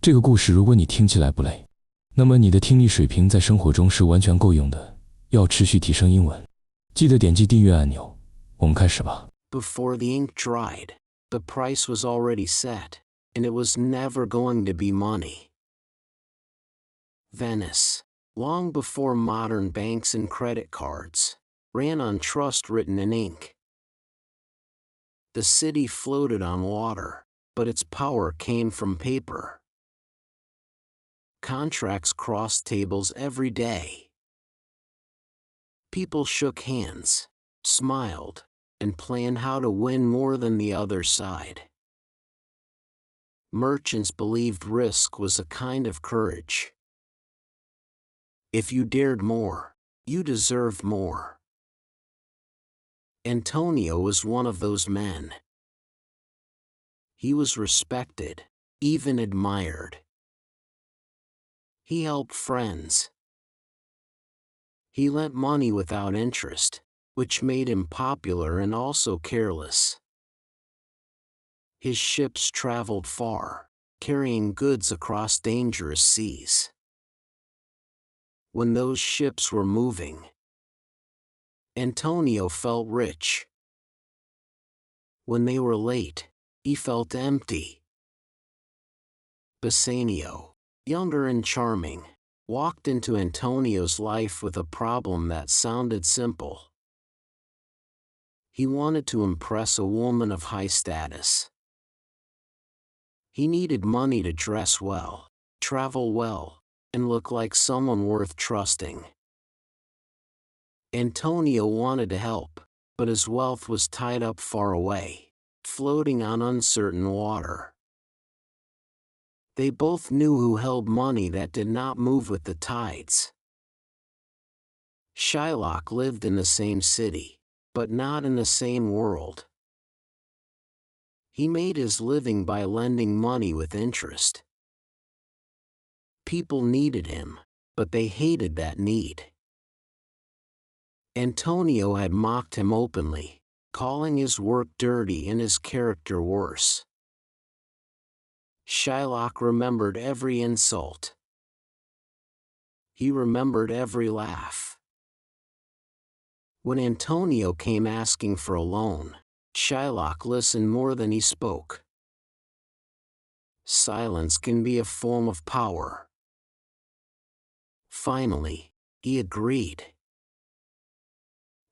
这个故事如果你听起来不累，那么你的听力水平在生活中是完全够用的。要持续提升英文，记得点击订阅按钮。我们开始吧。 Before the ink dried, the price was already set, and it was never going to be money. Venice, long before modern banks and credit cards, ran on trust written in ink. The city floated on water, but its power came from paper. Contracts crossed tables every day. People shook hands, smiled, and planned how to win more than the other side. Merchants believed risk was a kind of courage. If you dared more, you deserved more. Antonio was one of those men. He was respected, even admired. He helped friends. He lent money without interest, which made him popular and also careless. His ships traveled far, carrying goods across dangerous seas. When those ships were moving, Antonio felt rich. When they were late, he felt empty. Bassanio, younger and charming, walked into Antonio's life with a problem that sounded simple. He wanted to impress a woman of high status. He needed money to dress well, travel well, and look like someone worth trusting. Antonio wanted to help, but his wealth was tied up far away, floating on uncertain water. They both knew who held money that did not move with the tides. Shylock lived in the same city, but not in the same world. He made his living by lending money with interest. People needed him, but they hated that need. Antonio had mocked him openly, calling his work dirty and his character worse. Shylock remembered every insult. He remembered every laugh. When Antonio came asking for a loan, Shylock listened more than he spoke. Silence can be a form of power. Finally, he agreed.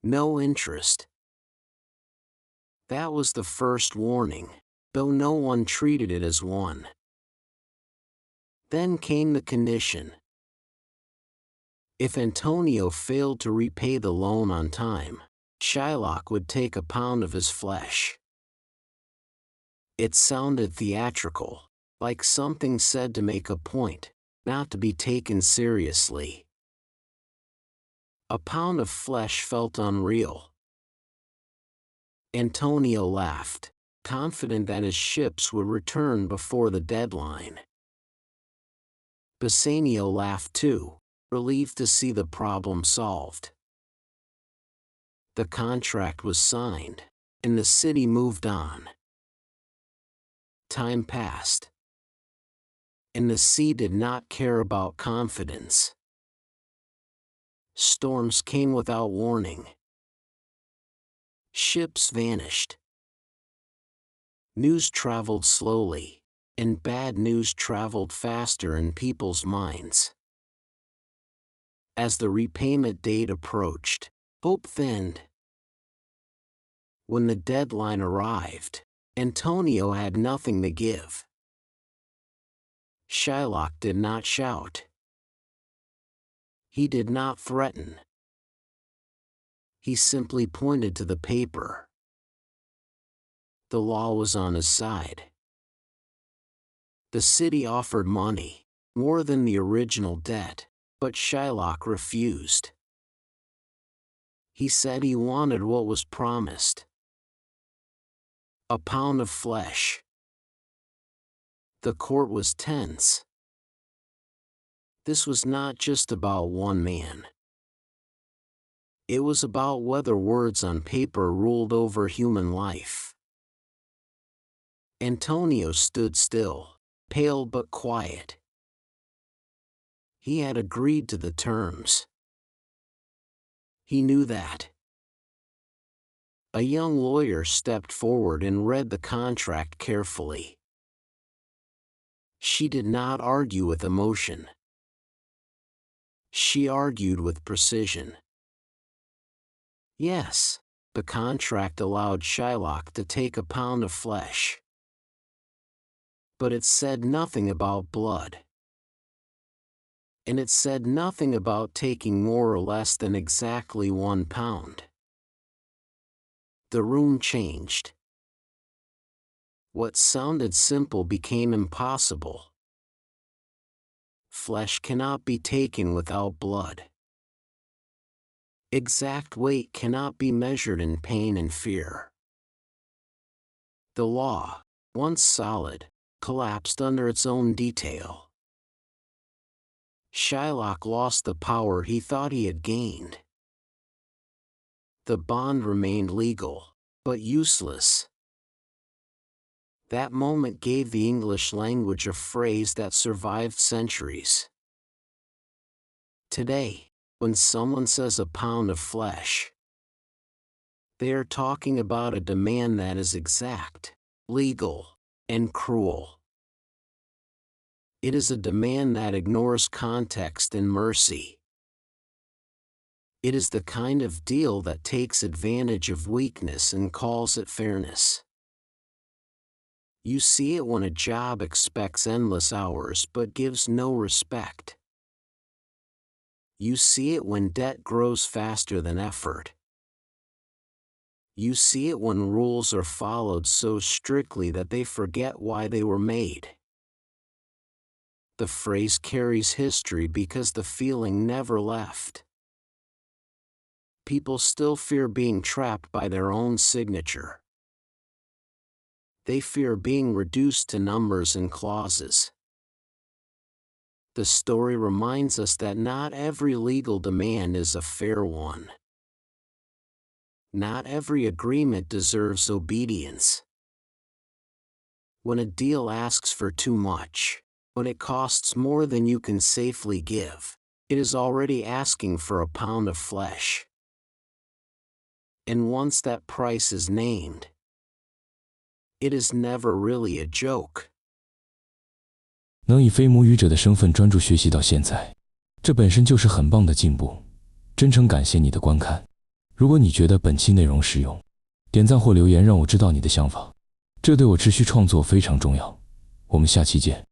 No interest. That was the first warning, though no one treated it as one. Then came the condition. If Antonio failed to repay the loan on time, Shylock would take a pound of his flesh. It sounded theatrical, like something said to make a point, not to be taken seriously. A pound of flesh felt unreal. Antonio laughed, confident that his ships would return before the deadline. Bassanio laughed too, relieved to see the problem solved. The contract was signed, and the city moved on. Time passed, and the sea did not care about confidence. Storms came without warning. Ships vanished. News traveled slowly, and bad news traveled faster in people's minds. As the repayment date approached, hope thinned. When the deadline arrived, Antonio had nothing to give. Shylock did not shout. He did not threaten. He simply pointed to the paper. The law was on his side. The city offered money, more than the original debt, but Shylock refused. He said he wanted what was promised. A pound of flesh. The court was tense. This was not just about one man. It was about whether words on paper ruled over human life. Antonio stood still, pale but quiet. He had agreed to the terms. He knew that. A young lawyer stepped forward and read the contract carefully. She did not argue with emotion. She argued with precision. Yes, the contract allowed Shylock to take a pound of flesh. But it said nothing about blood. And it said nothing about taking more or less than exactly 1 pound. The room changed. What sounded simple became impossible. Flesh cannot be taken without blood. Exact weight cannot be measured in pain and fear. The law, once solid, collapsed under its own detail. Shylock lost the power he thought he had gained. The bond remained legal, but useless. That moment gave the English language a phrase that survived centuries. Today, when someone says a pound of flesh, they are talking about a demand that is exact, legal, and cruel. It is a demand that ignores context and mercy. It is the kind of deal that takes advantage of weakness and calls it fairness. You see it when a job expects endless hours but gives no respect. You see it when debt grows faster than effort. You see it when rules are followed so strictly that they forget why they were made. The phrase carries history because the feeling never left. People still fear being trapped by their own signature. They fear being reduced to numbers and clauses. The story reminds us that not every legal demand is a fair one. Not every agreement deserves obedience. When a deal asks for too much, when it costs more than you can safely give, it is already asking for a pound of flesh. And once that price is named, it is never really a joke. 能以非母语者的身份专注学习到现在，这本身就是很棒的进步。真诚感谢你的观看。如果你觉得本期内容实用，点赞或留言让我知道你的想法，这对我持续创作非常重要。我们下期见。